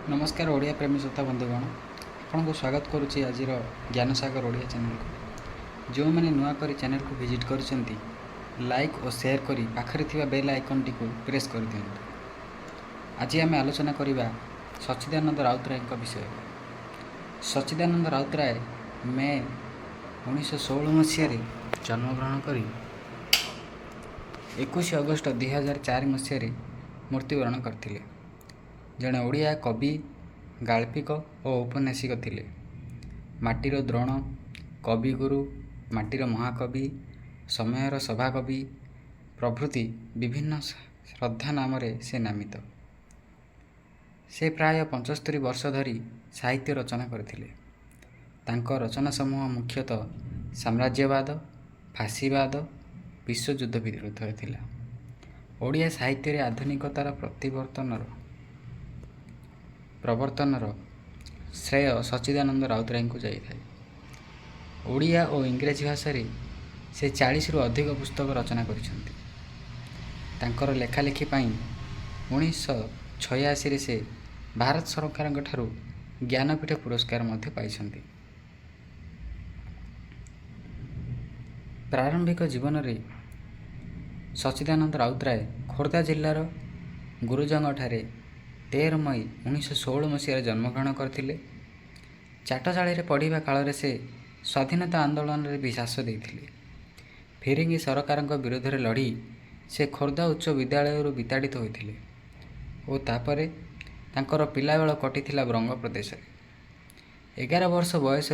नमस्कार ओडिया प्रेमी श्रोता बंधुगण आपन को स्वागत करुच्ची आज ज्ञान सागर ओडिया चैनल को जो मैंने नुआ कर चैनल को विजिट कर लाइक और शेयर करी पाखरे थिबा बेल आइकन टी को प्रेस कर दियंतु। आज आम आलोचना करबा सच्चिदानंद राउतराय विषय। सच्चिदानंद राउतराय मे 1916 मसीह जन्मग्रहण कर 21 अगस्ट 2004 मसीह मृत्युवरण करथिले। जड़े ओडिया कवि गाल्पिक और औपन्यासिक थिले। माटीर द्रोण, कविगुरु, माटीर महाकवि, समयर सभाकवि प्रभृति विभिन्न श्रद्धा नाम से नामित। से प्राय 75 वर्ष धरी साहित्य रचना करथिले। तांको रचना समूह मुख्यतः साम्राज्यवाद, फाशीवाद, विश्वयुद्ध विरुद्ध थिला। ओडिया साहित्य आधुनिकतार प्रवर्तनर श्रेय सच्चिदानंद राउतराय को जाइए। ओडिया और इंग्राजी भाषा से 40 रु अधिक पुस्तक रचना करिसेंती। तांकर लेखालेखी 1986 से भारत सरकार ठारू ज्ञानपीठ पुरस्कार मध्य पाइछंती। प्रारंभिक जीवन में सच्चिदानंद राउतराय खोर्धा जिलार गुरुजंग ठारे 13 मई 1916 मसीह जन्मग्रहण करथिले। चाटशाड़ी पढ़ा काल से स्वाधीनता आंदोलन में विश्वास देते। फिरिंगी सरकार विरोध में लड़ी से खोर्धा उच्च विद्यालय विताड़ित होते और तापर तांकर पिलाबेल कटिथिला ब्रंग प्रदेश। 11 वर्ष बयस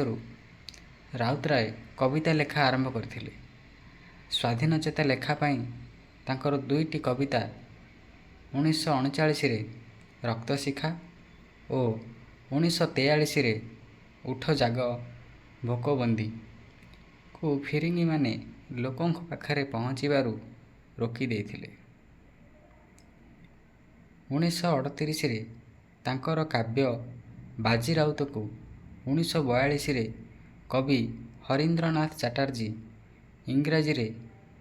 राउतराय कविता लेखा आरंभ करथिले। स्वाधीन चेता लेखापाई तांकर 2टी कविता 1939 रक्त शिखा और 1943 उठ जाग भोकबंदी को फिरिंगी माने लोकों पाखरे पहुँचबारू रोकी देथिले। 1938 तांकर काव्य बाजी राउत को 1942 कवि हरीन्द्रनाथ चटर्जी इंग्राजी रे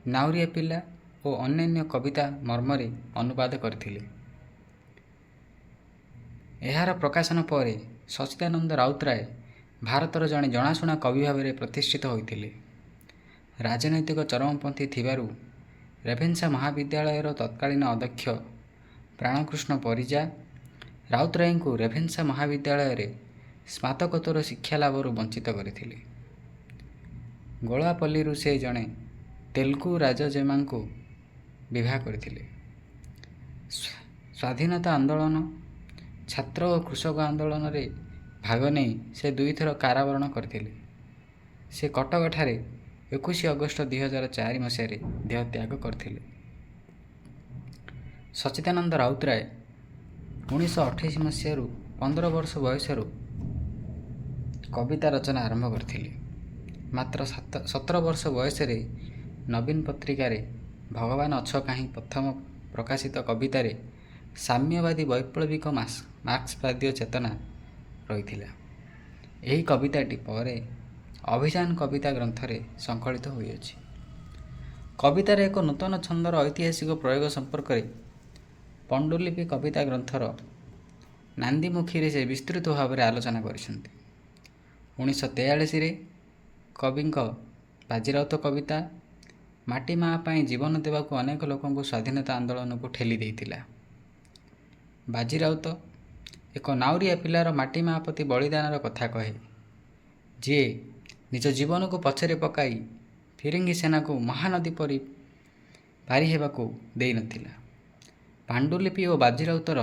नाउरिया पिला और अन्यान्य कविता मर्मरे अनुवाद करथिले। एहार प्रकाशन पर सच्चिदानंद राउतराय भारतर जड़े जनाशुना कवि भाव में प्रतिष्ठित होते। राजनैतिक चरमपंथी थिबारु रेभेन्सा महाविद्यालय तत्कालीन अध्यक्ष प्राणकृष्ण परिजा राउतराय को रेभेन्सा महाविद्यालय रे स्नातकोत्तर शिक्षा लाभरू वंचित करथिले। गोलापल्ली से जड़े तेलुगु राजजेमा को विवाह करथिले। स्वाधीनता आंदोलन, छात्र और कृषक आंदोलन में भाग नहीं से 2 थर कारावरण करथिले। से कटक ठारे 21 अगस्ट 2004 मसीह देह त्याग करथिले। सच्चिदानंद राउतराय 1928 मसीह 15 वर्ष बयस कविता रचना आरंभ करथिले। मात्र 17 वर्ष बयस नवीन पत्रिका भगवान अछ कहीं प्रथम प्रकाशित कवितार साम्यवादी वैप्लविक मार्क्सवादी चेतना रही। यही कविताटी पर अभियान कविता ग्रंथ रे संकलित होइछि। कवितार एक नूतन छंदर ऐतिहासिक प्रयोग संपर्क में पांडुलिपि कविता ग्रंथर नांदीमुखी से विस्तृत भाव में आलोचना करिसेंती। 1943 कविंक बाजीराउत कविता माटी माँ पाई जीवन देवाक अनेक लोकंकु स्वाधीनता आंदोलन को ठेली देइतिला। बाजीराउत एक नाउरिया पिलार माटी माँ प्रति बलिदानर कथा कहे, जी निज जीवन को पछरे पकाई फिरिंगी सेना को महानदी परी पारी हेबाकू देई नथिला। पांडुलिपि और बाजीराउतर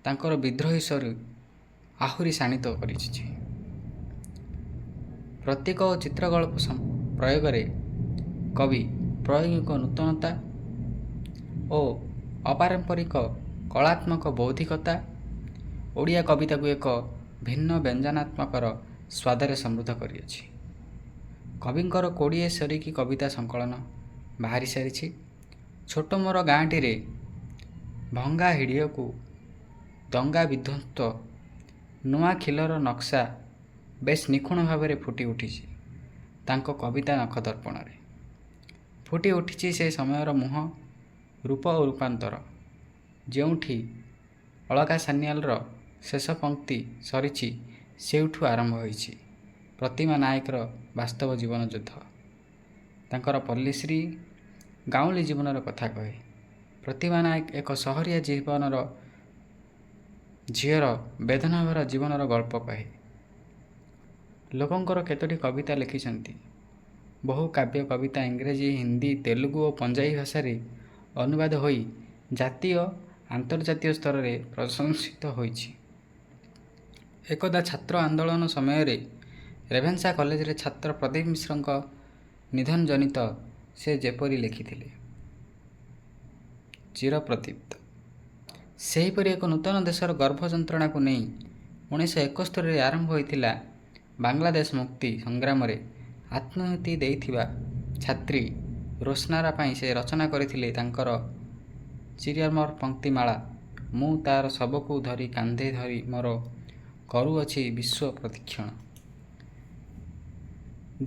तांकर विद्रोही स्वर आहुरी शाणित करिछि। प्रतीक और चित्रकल्प प्रयोग कवि प्रायोगिक नूतनता और अपारंपरिक कलात्मक बौद्धिकता ओडिया कविता को एक भिन्न व्यंजनात्मकर स्वादरे समृद्ध करिछि। कविंकर 20 सरीकी कविता संकलन बाहरी सारी। छोट मोर गाँटी रे भंगा हिड़िय को दंगा विध्वस्त नुआ खिलर नक्शा बेस निखुण भाव में फुटी उठी तांको कविता नखदर्पण रे फुटी उठी से समयर मुह रूप और रूपांतर जोठी अलका सान्याल ଶେଷ ପଂକ୍ତି ସରିଛି ସେଇଠୁ ଆରମ୍ଭ ହୋଇଛି ପ୍ରତିମା ନାୟକର ବାସ୍ତବ ଜୀବନ ଯୁଦ୍ଧ। ତାଙ୍କର ପଲ୍ଲୀଶ୍ରୀ ଗାଉଁଲି ଜୀବନର କଥା କହେ। ପ୍ରତିମା ନାୟକ ଏକ ସହରିଆ ଜୀବନର ଝିଅର ବେଦନାଭରା ଜୀବନର ଗଳ୍ପ କହେ। ଲୋକଙ୍କର କେତୋଟି କବିତା ଲେଖିଛନ୍ତି। ବହୁ କାବ୍ୟ କବିତା ଇଂରାଜୀ, ହିନ୍ଦୀ, ତେଲୁଗୁ ଓ ପଞ୍ଜାବୀ ଭାଷାରେ ଅନୁବାଦ ହୋଇ ଜାତୀୟ ଆନ୍ତର୍ଜାତୀୟ ସ୍ତରରେ ପ୍ରଶଂସିତ ହୋଇଛି। ଏକଦା ଛାତ୍ର ଆନ୍ଦୋଳନ ସମୟରେ ରେଭେନ୍ସା କଲେଜରେ ଛାତ୍ର ପ୍ରଦୀପ ମିଶ୍ରଙ୍କ ନିଧନ ଜନିତ ସେ ଯେପରି ଲେଖିଥିଲେ, ଚିରପ୍ରଦୀପ୍ତ। ସେହିପରି ଏକ ନୂତନ ଦେଶର ଗର୍ଭ ଯନ୍ତ୍ରଣାକୁ ନେଇ 1971ରେ ଆରମ୍ଭ ହୋଇଥିଲା ବାଂଲାଦେଶ ମୁକ୍ତି ସଂଗ୍ରାମରେ ଆତ୍ମାହୁତି ଦେଇଥିବା ଛାତ୍ରୀ ରୋଶନାରା ପାଇଁ ସେ ରଚନା କରିଥିଲେ ତାଙ୍କର ଚିରମର ପଂକ୍ତିମାଳା। ମୁଁ ତାର ଶବକୁ ଧରି କାନ୍ଧେ ଧରି ମୋର କରୁଅଛି ବିଶ୍ୱ ପ୍ରଦକ୍ଷିଣ।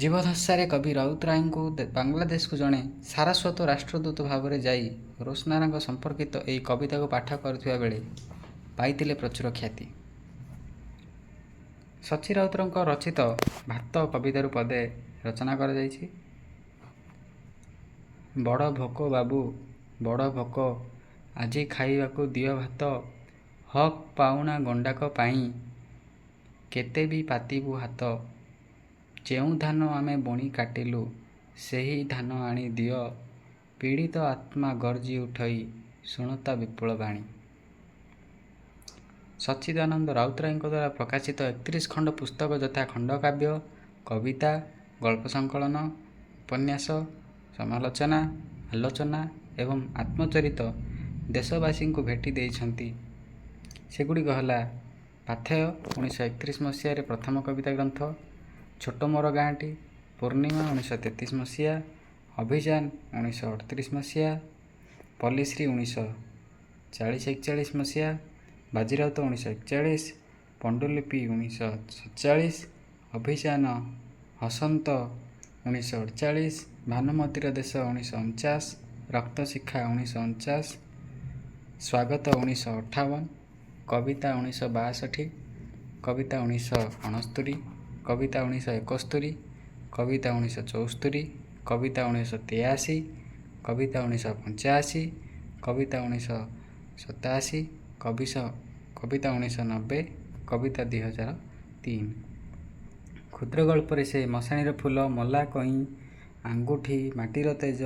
ଜୀବଦ୍ଦଶାରେ କବି ରାଉତରାୟଙ୍କୁ ବାଂଲାଦେଶକୁ ଜଣେ ସାରସ୍ୱତ ରାଷ୍ଟ୍ରଦୂତ ଭାବରେ ଯାଇ ରୋଶନାରାଙ୍କ ସମ୍ପର୍କିତ ଏହି କବିତାକୁ ପାଠ କରୁଥିବା ବେଳେ ପାଇଥିଲେ ପ୍ରଚୁର ଖ୍ୟାତି। ସଚ୍ଚି ରାଉତଙ୍କ ରଚିତ ଭାତ କବିତାରୁ ପଦେ ରଚନା କରାଯାଇଛି। ବଡ଼ ଭୋକ ବାବୁ, ବଡ଼ ଭୋକ, ଆଜି ଖାଇବାକୁ ଦିଅ ଭାତ, ହକ୍ ପାଉଣା ଗଣ୍ଡାକ ପାଇଁ କେତେ ବି ପାତିବୁ ହାତ, ଯେଉଁ ଧାନ ଆମେ ବୁଣି କାଟିଲୁ ସେହି ଧାନ ଆଣି ଦିଅ, ପୀଡ଼ିତ ଆତ୍ମା ଗର୍ଜି ଉଠଇ ଶୁଣତା ବିପୁଳ ବାଣୀ। ସଚ୍ଚିଦାନନ୍ଦ ରାଉତରାୟଙ୍କ ଦ୍ୱାରା ପ୍ରକାଶିତ 31 ଖଣ୍ଡ ପୁସ୍ତକ ଯଥା ଖଣ୍ଡକାବ୍ୟ, କବିତା, ଗଳ୍ପ ସଂକଳନ, ଉପନ୍ୟାସ, ସମାଲୋଚନା, ଆଲୋଚନା ଏବଂ ଆତ୍ମଚରିତ ଦେଶବାସୀଙ୍କୁ ଭେଟି ଦେଇଛନ୍ତି। ସେଗୁଡ଼ିକ ହେଲା ପାଥେୟ 1931 ମସିହାରେ ପ୍ରଥମ କବିତା ଗ୍ରନ୍ଥ, ଛୋଟ ମୋର ଗାଁଟି, ପୂର୍ଣ୍ଣିମା 1933 ମସିହା, ଅଭିଯାନ 1938 ମସିହା, ପଲ୍ଲୀଶ୍ରୀ 1940-41 ମସିହା, ବାଜିରାଉତ 1941, ପଣ୍ଡୁଲିପି 1947, ଅଭିଯାନ, ହସନ୍ତ 1948, ଭାନୁମତୀର ଦେଶ 1949, ରକ୍ତଶିଖା 1949, ସ୍ୱାଗତ 1958, କବିତା 1962, କବିତା 1969, କବିତା 1971, କବିତା 1974, କବିତା 1983, କବିତା 1985, କବିତା 1987, କବିତା 1990, କବିତା 2003। କ୍ଷୁଦ୍ର ଗଳ୍ପରେ ସେ ମଶାଣିର ଫୁଲ, ମଲା କଇଁ, ଆଙ୍ଗୁଠି, ମାଟିର ତେଜ,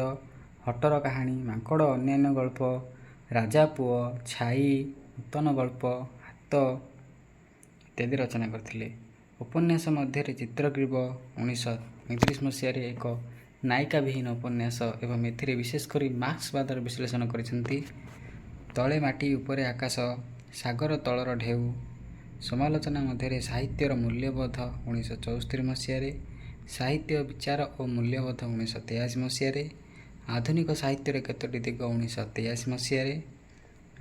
ହଟର କାହାଣୀ, ମାଙ୍କଡ଼, ଅନ୍ୟାନ୍ୟ ଗଳ୍ପ, ରାଜାପୁଅ, ଛାଇ, ନୂତନ ଗଳ୍ପ, ହାତ ଇତ୍ୟାଦି ରଚନା କରିଥିଲେ। ଉପନ୍ୟାସ ମଧ୍ୟରେ ଚିତ୍ରଗ୍ରୀବ 1935 ମସିହାରେ ଏକ ନାୟିକାବିହୀନ ଉପନ୍ୟାସ ଏବଂ ଏଥିରେ ବିଶେଷ କରି ମାର୍କ୍ସବାଦର ବିଶ୍ଳେଷଣ କରିଛନ୍ତି। ତଳେ ମାଟି ଉପରେ ଆକାଶ, ସାଗର ତଳର ଢେଉ। ସମାଲୋଚନା ମଧ୍ୟରେ ସାହିତ୍ୟର ମୂଲ୍ୟବୋଧ 1974 ମସିହାରେ, ସାହିତ୍ୟ ବିଚାର ଓ ମୂଲ୍ୟବୋଧ 1983 ମସିହାରେ, ଆଧୁନିକ ସାହିତ୍ୟର କେତୋଟି ଦିଗ 1983 ମସିହାରେ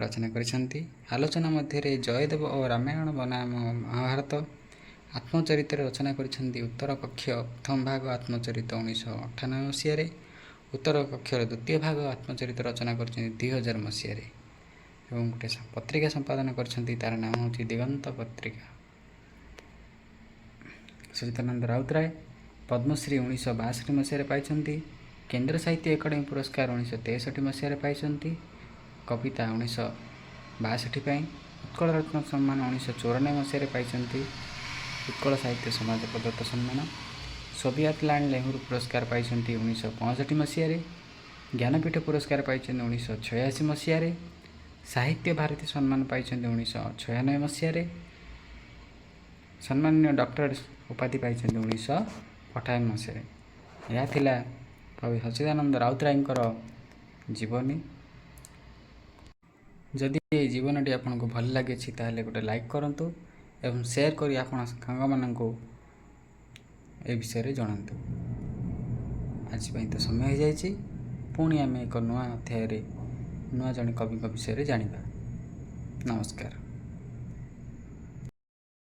ରଚନା କରିଛନ୍ତି। ଆଲୋଚନା ମଧ୍ୟରେ ଜୟଦେବ ଓ ରାମାୟଣ ବନାମ ମହାଭାରତ। ଆତ୍ମଚରିତରେ ରଚନା କରିଛନ୍ତି ଉତ୍ତର କକ୍ଷ ପ୍ରଥମ ଭାଗ ଆତ୍ମଚରିତ 1998 ମସିହାରେ, ଉତ୍ତର କକ୍ଷର ଦ୍ୱିତୀୟ ଭାଗ ଆତ୍ମଚରିତ ରଚନା କରିଛନ୍ତି 2000 ମସିହାରେ ଏବଂ ଗୋଟିଏ ପତ୍ରିକା ସମ୍ପାଦନ କରିଛନ୍ତି, ତାର ନାମ ହେଉଛି ଦିଗନ୍ତ ପତ୍ରିକା। ସଚ୍ଚିଦାନନ୍ଦ ରାଉତରାୟ ପଦ୍ମଶ୍ରୀ 1962 ମସିହାରେ ପାଇଛନ୍ତି। କେନ୍ଦ୍ର ସାହିତ୍ୟ ଏକାଡେମୀ ପୁରସ୍କାର 1963 ମସିହାରେ ପାଇଛନ୍ତି କବିତା 1962 ପାଇଁ। ଉତ୍କଳ ରତ୍ନ ସମ୍ମାନ 1994 ମସିହାରେ ପାଇଛନ୍ତି। ଉତ୍କଳ ସାହିତ୍ୟ ସମାଜ ପ୍ରଦତ୍ତ ସମ୍ମାନ। ସୋଭିଏତ ଲ୍ୟାଣ୍ଡ ନେହେରୁ ପୁରସ୍କାର ପାଇଛନ୍ତି 1965 ମସିହାରେ। ଜ୍ଞାନପୀଠ ପୁରସ୍କାର ପାଇଛନ୍ତି 1986 ମସିହାରେ। ସାହିତ୍ୟ ଭାରତୀ ସମ୍ମାନ ପାଇଛନ୍ତି 1996 ମସିହାରେ। ସମ୍ମାନନୀୟ ଡକ୍ଟରେଟ ଉପାଧି ପାଇଛନ୍ତି 1958 ମସିହାରେ। ଏହା ଥିଲା କବି ସଚ୍ଚିଦାନନ୍ଦ ରାଉତରାୟଙ୍କର ଜୀବନୀ। ଯଦି ଏହି ଜୀବନଟି ଆପଣଙ୍କୁ ଭଲ ଲାଗିଛି ତାହେଲେ ଗୋଟେ ଲାଇକ୍ କରନ୍ତୁ ଏବଂ ସେୟାର କରି ଆପଣ ସାଙ୍ଗମାନଙ୍କୁ ଏ ବିଷୟରେ ଜଣାନ୍ତୁ। ଆଜି ପାଇଁ ତ ସମୟ ହୋଇଯାଇଛି। ପୁଣି ଆମେ ଏକ ନୂଆ ଅଧ୍ୟାୟରେ ନୂଆ ଜଣେ କବିଙ୍କ ବିଷୟରେ ଜାଣିବା। ନମସ୍କାର।